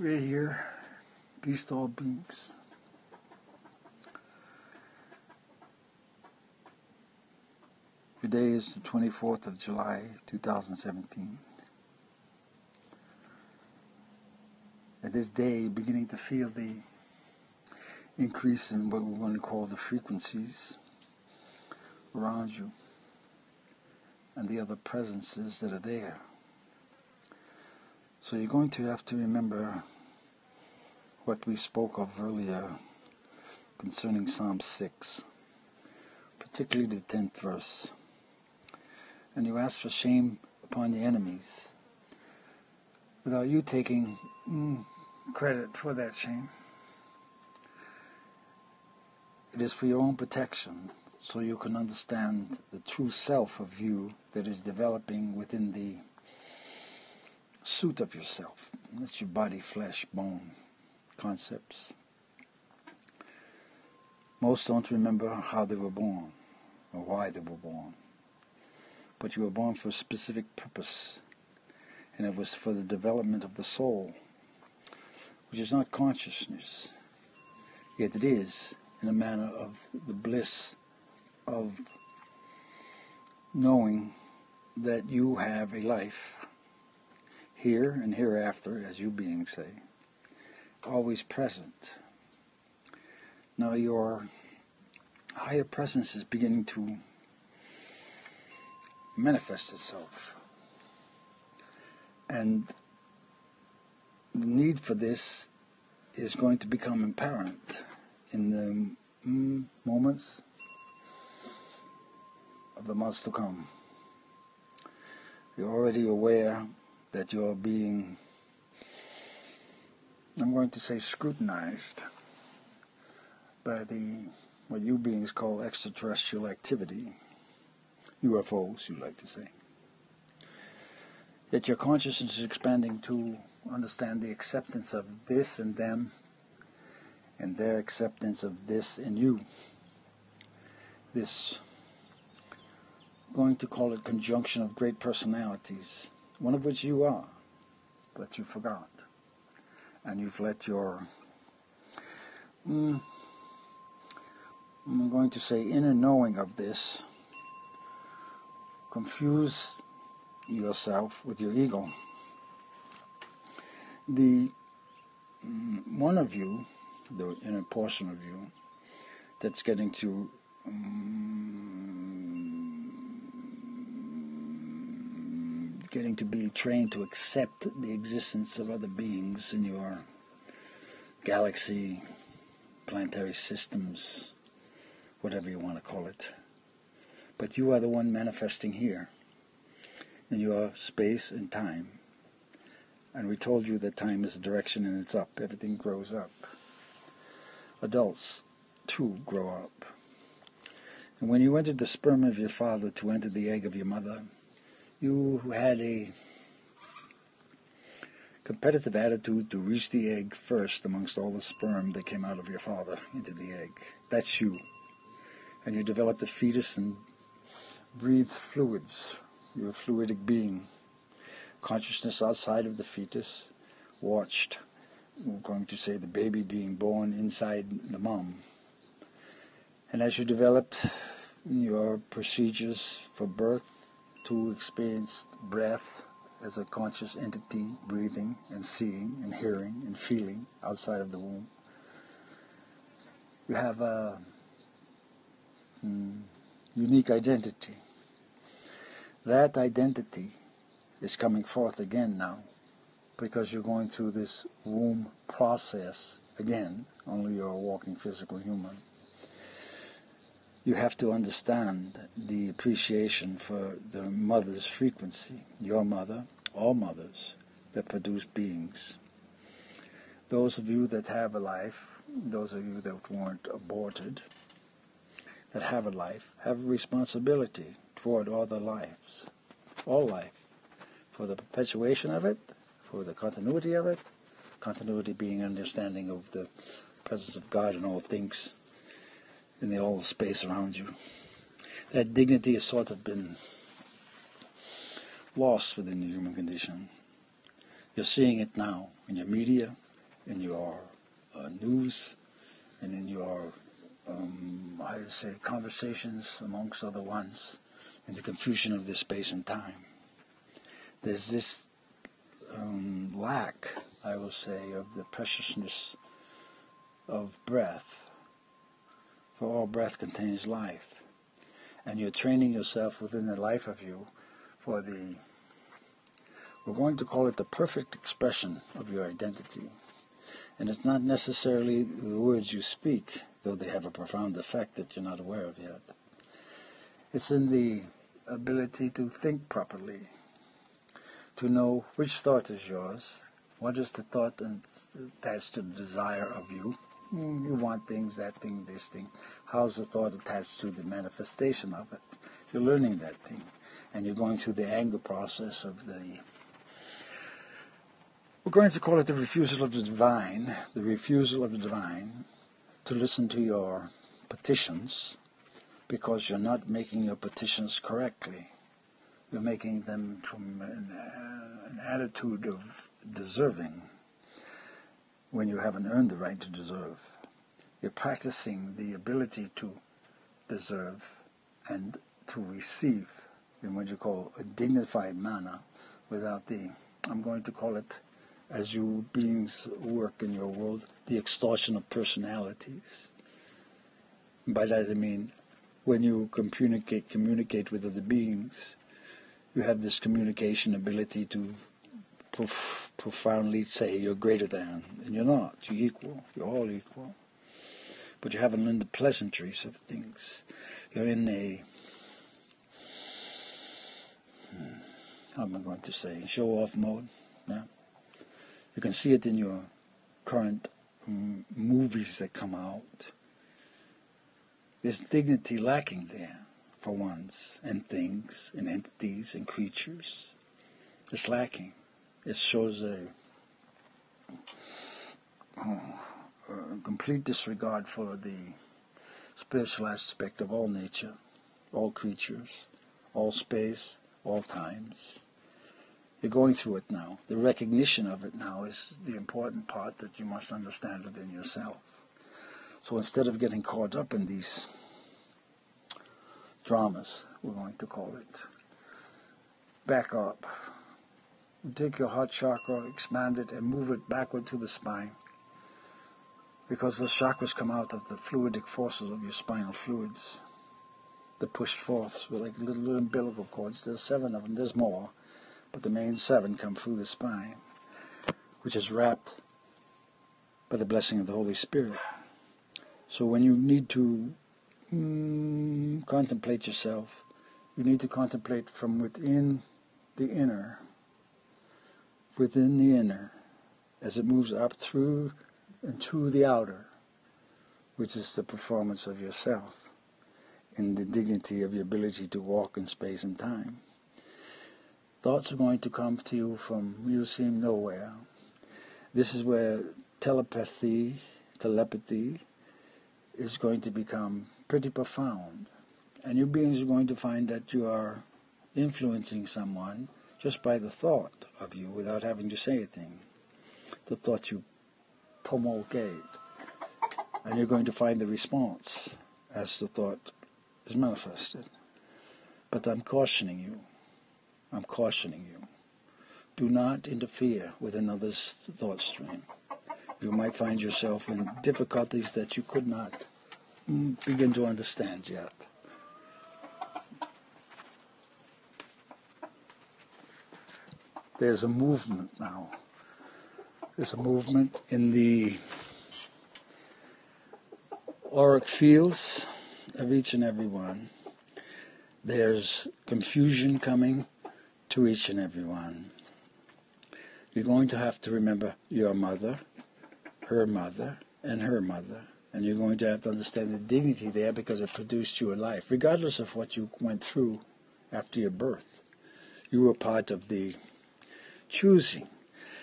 We're here, peace to all beings. Today is the 24th of July, 2017. At this day, beginning to feel the increase in what we're going to call the frequencies around you and the other presences that are there. So you're going to have to remember what we spoke of earlier concerning Psalm 6, particularly the 10th verse. And you ask for shame upon your enemies without you taking credit for that shame. It is for your own protection, so you can understand the true self of you that is developing within the suit of yourself. That's your body, flesh, bone concepts. Most don't remember how they were born or why they were born. But you were born for a specific purpose, and it was for the development of the soul, which is not consciousness, yet it is in a manner of the bliss of knowing that you have a life here and hereafter, as you beings say, always present. Now your higher presence is beginning to manifest itself, and the need for this is going to become apparent in the moments of the months to come. You're already aware that you're being, I'm going to say, scrutinized by what you beings call extraterrestrial activity, UFOs, you like to say. Yet your consciousness is expanding to understand the acceptance of this in them and their acceptance of this in you. This, going to call it conjunction of great personalities, one of which you are, but you forgot. And you've let your, I'm going to say, inner knowing of this confuse yourself with your ego. The one of you, the inner portion of you, that's getting to be trained to accept the existence of other beings in your galaxy, planetary systems, whatever you want to call it. But you are the one manifesting here in your space and time. And we told you that time is a direction and it's up. Everything grows up. Adults, too, grow up. And when you entered the sperm of your father to enter the egg of your mother, you had a competitive attitude to reach the egg first amongst all the sperm that came out of your father into the egg. That's you. And you developed a fetus and breathed fluids. You're a fluidic being. Consciousness outside of the fetus watched, we're going to say, the baby being born inside the mom. And as you developed your procedures for birth to experience breath as a conscious entity, breathing and seeing and hearing and feeling outside of the womb, you have a unique identity. That identity is coming forth again now, because you're going through this womb process again, only you're a walking physical human. You have to understand the appreciation for the mother's frequency, your mother, all mothers that produce beings. Those of you that have a life, those of you that weren't aborted, that have a life, have a responsibility toward all the lives, all life, for the perpetuation of it, for the continuity of it, continuity being understanding of the presence of God in all things, in all the space around you. That dignity has sort of been lost within the human condition. You're seeing it now in your media, in your news and in your, conversations amongst other ones, in the confusion of this space and time. There's this lack, I will say, of the preciousness of breath, for all breath contains life. And you're training yourself within the life of you for we're going to call it the perfect expression of your identity. And it's not necessarily the words you speak, though they have a profound effect that you're not aware of yet. It's in the ability to think properly, to know which thought is yours, what is the thought attached to the desire of you. You want things, that thing, this thing. How's the thought attached to the manifestation of it? You're learning that thing. And you're going through the anger process of we're going to call it the refusal of the divine to listen to your petitions, because you're not making your petitions correctly. You're making them from an attitude of deserving when you haven't earned the right to deserve. You're practicing the ability to deserve and to receive in what you call a dignified manner without I'm going to call it, as you beings work in your world, the extortion of personalities. And by that I mean, when you communicate with other beings, you have this communication ability to profoundly say you're greater than, and you're not. You're equal. You're all equal. But you haven't learned the pleasantries of things. You're in how am I going to say, show-off mode. Yeah. You can see it in your current movies that come out. There's dignity lacking there for ones and things and entities and creatures. It's lacking. It shows a complete disregard for the spiritual aspect of all nature, all creatures, all space, all times. You're going through it now. The recognition of it now is the important part that you must understand within yourself. So instead of getting caught up in these dramas, we're going to call it, back up. Take your heart chakra, expand it, and move it backward to the spine. Because the chakras come out of the fluidic forces of your spinal fluids. They're pushed forth with like little umbilical cords. There's 7 of them. There's more. But the main 7 come through the spine, which is wrapped by the blessing of the Holy Spirit. So when you need to contemplate yourself, you need to contemplate from within the inner, as it moves up through and to the outer, which is the performance of yourself in the dignity of your ability to walk in space and time. Thoughts are going to come to you from you seem nowhere. This is where telepathy is going to become pretty profound. And you beings are going to find that you are influencing someone just by the thought of you without having to say anything. The thought you promulgate. And you're going to find the response as the thought is manifested. But I'm cautioning you. Do not interfere with another's thought stream. You might find yourself in difficulties that you could not begin to understand yet. There's a movement now. There's a movement in the auric fields of each and every one. There's confusion coming to each and every one. You're going to have to remember your mother, her mother, and her mother. And you're going to have to understand the dignity there because it produced you a life. Regardless of what you went through after your birth, you were part of the choosing.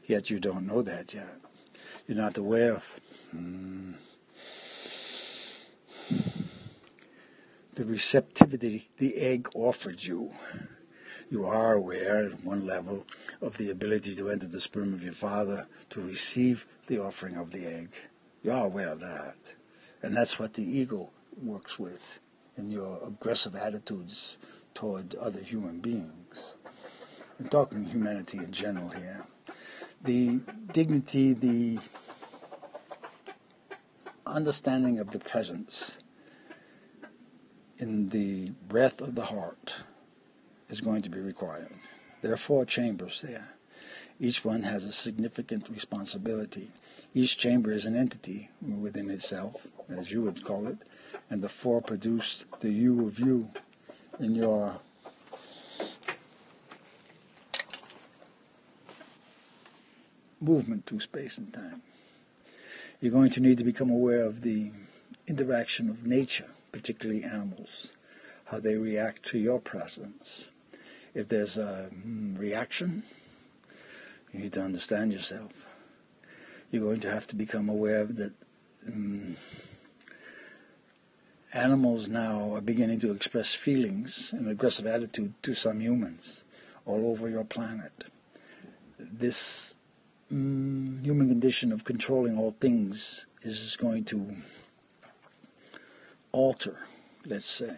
Yet you don't know that yet. You're not aware of the receptivity the egg offered you. You are aware at one level of the ability to enter the sperm of your father to receive the offering of the egg. You are aware of that. And that's what the ego works with in your aggressive attitudes toward other human beings. I'm talking humanity in general here. The dignity, the understanding of the presence in the breath of the heart is going to be required. There are 4 chambers there. Each one has a significant responsibility. Each chamber is an entity within itself, as you would call it, and the 4 produce the you of you in your movement through space and time. You're going to need to become aware of the interaction of nature, particularly animals, how they react to your presence. If there's a reaction, you need to understand yourself. You're going to have to become aware of that animals now are beginning to express feelings and aggressive attitude to some humans all over your planet. This human condition of controlling all things is going to alter, let's say.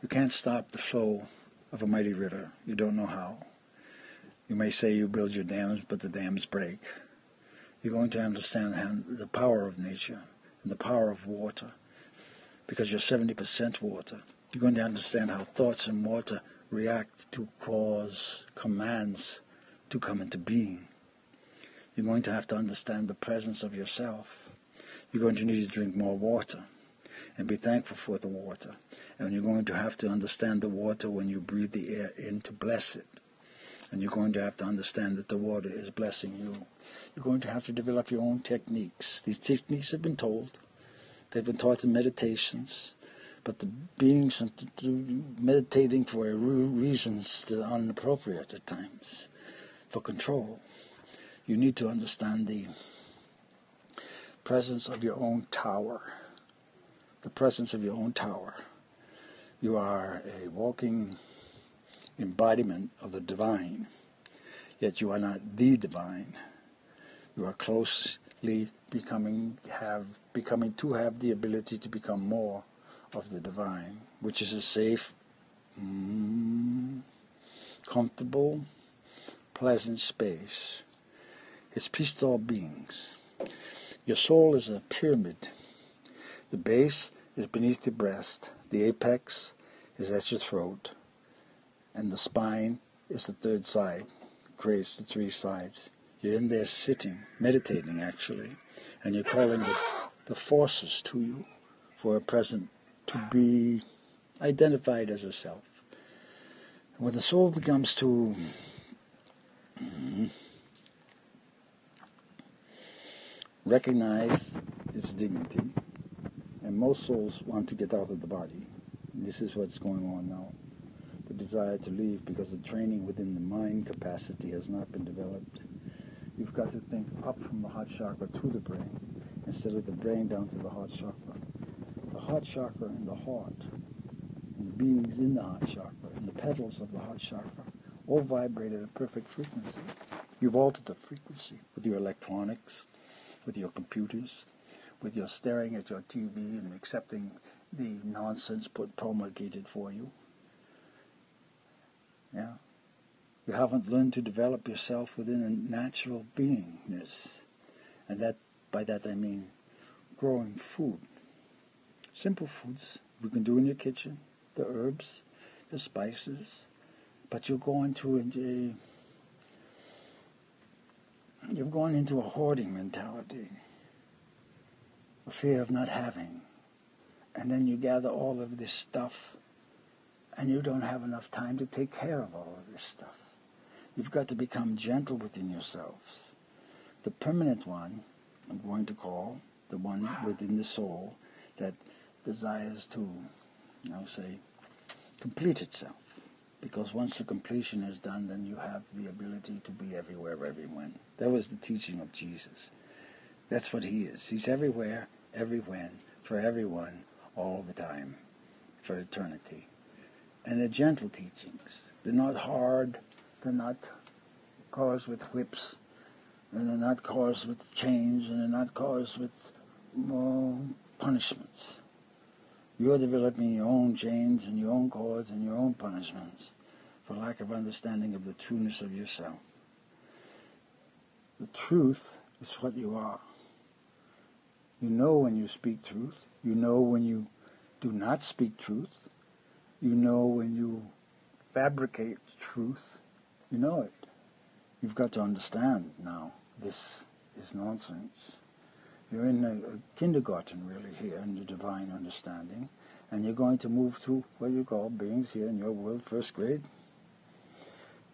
You can't stop the flow of a mighty river. You don't know how. You may say you build your dams, but the dams break. You're going to understand the power of nature and the power of water, because you're 70% water. You're going to understand how thoughts and water react to cause commands to come into being. You're going to have to understand the presence of yourself. You're going to need to drink more water and be thankful for the water. And you're going to have to understand the water when you breathe the air in to bless it. And you're going to have to understand that the water is blessing you. You're going to have to develop your own techniques. These techniques have been told. They've been taught in meditations. But the beings meditating for reasons that are inappropriate at times, for control. You need to understand the presence of your own tower. The presence of your own tower. You are a walking embodiment of the divine, yet you are not the divine. You are closely becoming to have the ability to become more of the divine, which is a safe, comfortable, pleasant space. It's peace to all beings. Your soul is a pyramid. The base is beneath the breast, the apex is at your throat, and the spine is the third side, creates the 3 sides. You're in there sitting, meditating actually, and you're calling the forces to you for a present to be identified as a self. When the soul becomes to recognize its dignity, and most souls want to get out of the body. And this is what's going on now. The desire to leave because the training within the mind capacity has not been developed. You've got to think up from the heart chakra to the brain, instead of the brain down to the heart chakra. The heart chakra and the heart, and the beings in the heart chakra, and the petals of the heart chakra, all vibrate at a perfect frequency. You've altered the frequency with your electronics, with your computers, with your staring at your TV and accepting the nonsense promulgated for you. Yeah. You haven't learned to develop yourself within a natural beingness. And that, by that I mean growing food. Simple foods you can do in your kitchen, the herbs, the spices, but you're going into a hoarding mentality, a fear of not having. And then you gather all of this stuff, and you don't have enough time to take care of all of this stuff. You've got to become gentle within yourselves. The permanent one, I'm going to call the one within the soul that desires to, complete itself. Because once the completion is done, then you have the ability to be everywhere, everyone. That was the teaching of Jesus. That's what he is. He's everywhere, everywhen, for everyone, all the time, for eternity. And the gentle teachings. They're not hard. They're not caused with whips. And they're not caused with chains. And they're not caused with punishments. You're developing your own chains and your own cords and your own punishments for lack of understanding of the trueness of yourself. The truth is what you are. You know when you speak truth. You know when you do not speak truth. You know when you fabricate truth. You know it. You've got to understand now. This is nonsense. You're in a kindergarten really here in the divine understanding, and you're going to move through what you call beings here in your world, first grade.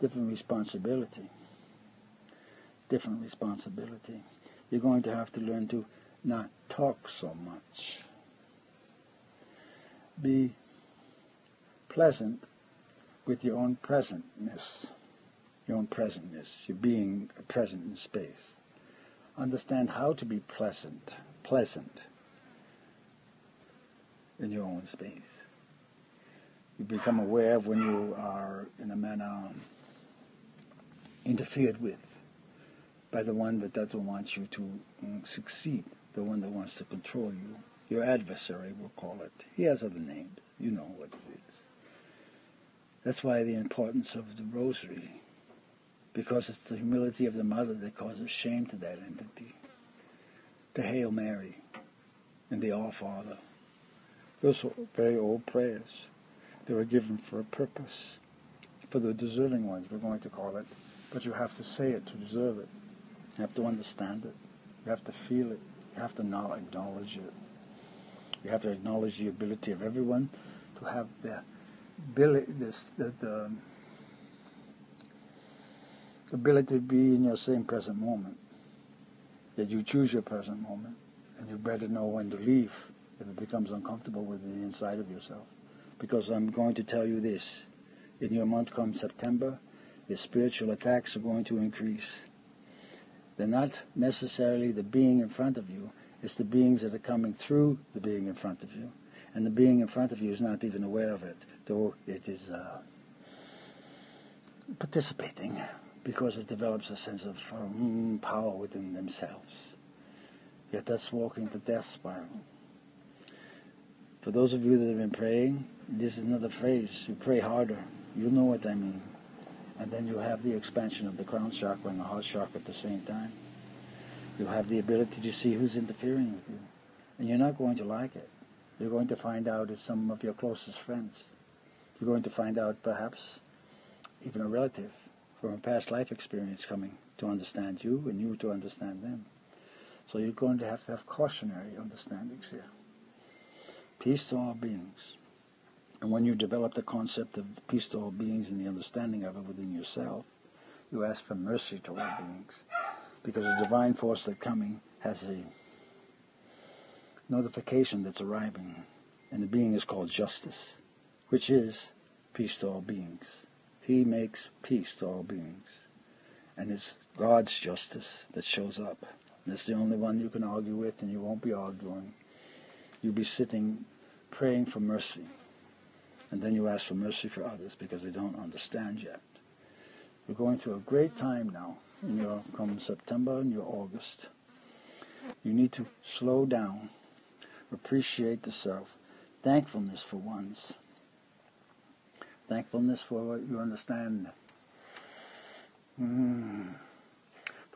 Different responsibility. Different responsibility. You're going to have to learn to not talk so much. Be pleasant with your own presentness. Your own presentness. You're being present in space. Understand how to be pleasant in your own space. You become aware of when you are, in a manner, interfered with by the one that doesn't want you to succeed, the one that wants to control you. Your adversary, we'll call it. He has other names. You know what it is. That's why the importance of the rosary, because it's the humility of the mother that causes shame to that entity. The Hail Mary and the Our Father. Those are very old prayers. They were given for a purpose. For the deserving ones, we're going to call it. But you have to say it to deserve it. You have to understand it. You have to feel it. You have to acknowledge it. You have to acknowledge the ability of everyone to have the ability, the ability to be in your same present moment. That you choose your present moment, and you better know when to leave if it becomes uncomfortable with the inside of yourself. Because I'm going to tell you this, in your month come September, your spiritual attacks are going to increase. They're not necessarily the being in front of you, it's the beings that are coming through the being in front of you. And the being in front of you is not even aware of it, though it is participating, because it develops a sense of power within themselves. Yet that's walking the death spiral. For those of you that have been praying, this is another phrase. You pray harder. You'll know what I mean. And then you'll have the expansion of the crown chakra and the heart chakra at the same time. You'll have the ability to see who's interfering with you. And you're not going to like it. You're going to find out it's some of your closest friends. You're going to find out perhaps even a relative from a past life experience coming to understand you and you to understand them. So you're going to have cautionary understandings here. Peace to all beings. And when you develop the concept of peace to all beings and the understanding of it within yourself, you ask for mercy to all beings. Because the divine force that's coming has a notification that's arriving. And the being is called justice, which is peace to all beings. He makes peace to all beings. And it's God's justice that shows up. And it's the only one you can argue with, and you won't be arguing. You'll be sitting praying for mercy. And then you ask for mercy for others because they don't understand yet. We're going through a great time now. Come September and your August. You need to slow down, appreciate the self, thankfulness for ones. Thankfulness for what you understand. The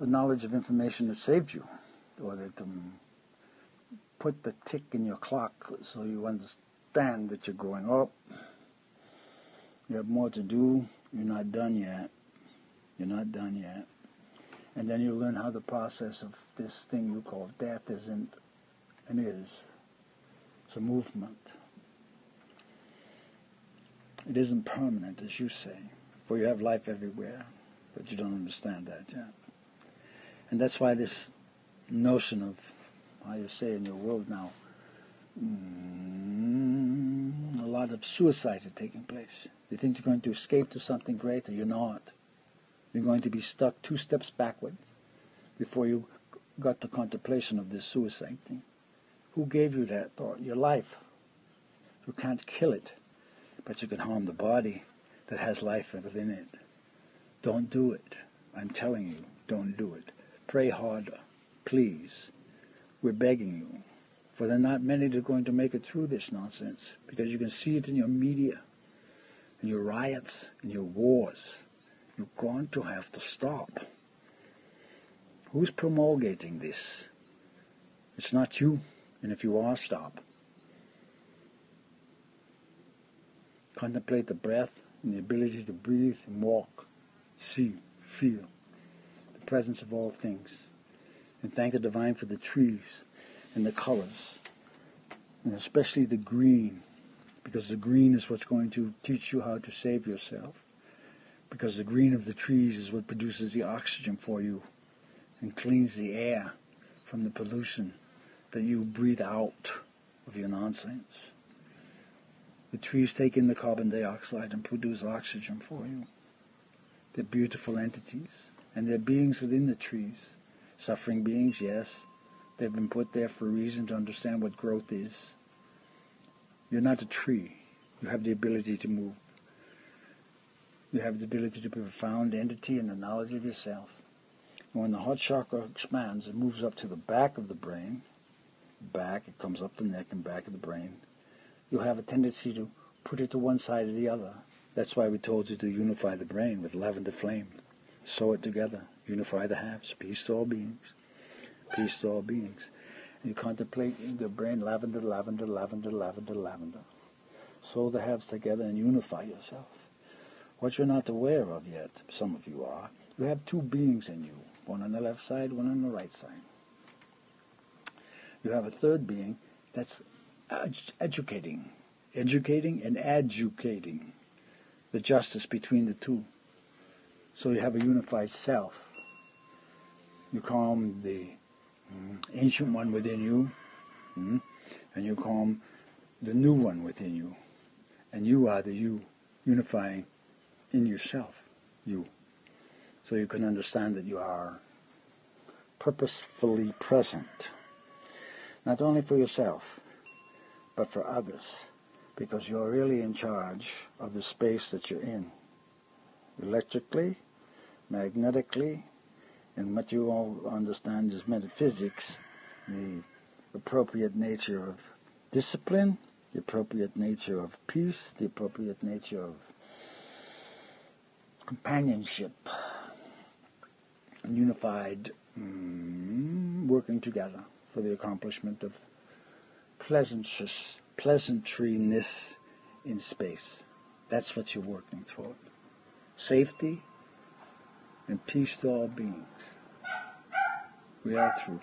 knowledge of information that saved you, or that put the tick in your clock so you understand that you're growing up. You have more to do. You're not done yet. You're not done yet. And then you learn how the process of this thing you call death isn't and is. It's a movement. It isn't permanent, as you say, for you have life everywhere, but you don't understand that yet. And that's why this notion of, how you say in your world now, a lot of suicides are taking place. You think you're going to escape to something greater. You're not. You're going to be stuck 2 steps backward before you got to contemplation of this suicide thing. Who gave you that thought? Your life. You can't kill it, but you can harm the body. that has life within it. Don't do it. I'm telling you, don't do it. Pray harder, please. We're begging you. For there are not many that are going to make it through this nonsense, because you can see it in your media, in your riots, in your wars. You're going to have to stop. Who's promulgating this? It's not you, and if you are, stop. Contemplate the breath and the ability to breathe and walk, see, feel the presence of all things. And thank the divine for the trees and the colors, and especially the green, because the green is what's going to teach you how to save yourself, because the green of the trees is what produces the oxygen for you and cleans the air from the pollution that you breathe out of your nonsense. The trees take in the carbon dioxide and produce oxygen for you. They're beautiful entities, and they're beings within the trees. Suffering beings, yes. They've been put there for a reason, to understand what growth is. You're not a tree. You have the ability to move. You have the ability to be a profound entity in the knowledge of yourself. And when the heart chakra expands, it moves up to the back of the brain. Back, it comes up the neck and back of the brain. You'll have a tendency to put it to one side or the other. That's why we told you to unify the brain with lavender flame. Sew it together. Unify the halves. Peace to all beings. Peace to all beings. And you contemplate in the brain lavender, lavender, lavender, lavender, lavender. Sew the halves together and unify yourself. What you're not aware of yet, some of you are, you have two beings in you. One on the left side, one on the right side. You have a third being that's educating and educating the justice between the two. So you have a unified self. You call him the ancient one within you, and you call him the new one within you. And you are the you, unifying in yourself, you. So you can understand that you are purposefully present, not only for yourself, but for others, because you're really in charge of the space that you're in, electrically, magnetically, and what you all understand is metaphysics, the appropriate nature of discipline, the appropriate nature of peace, the appropriate nature of companionship, and unified working together for the accomplishment of pleasantriness in space. That's what you're working toward. Safety and peace to all beings. We are through.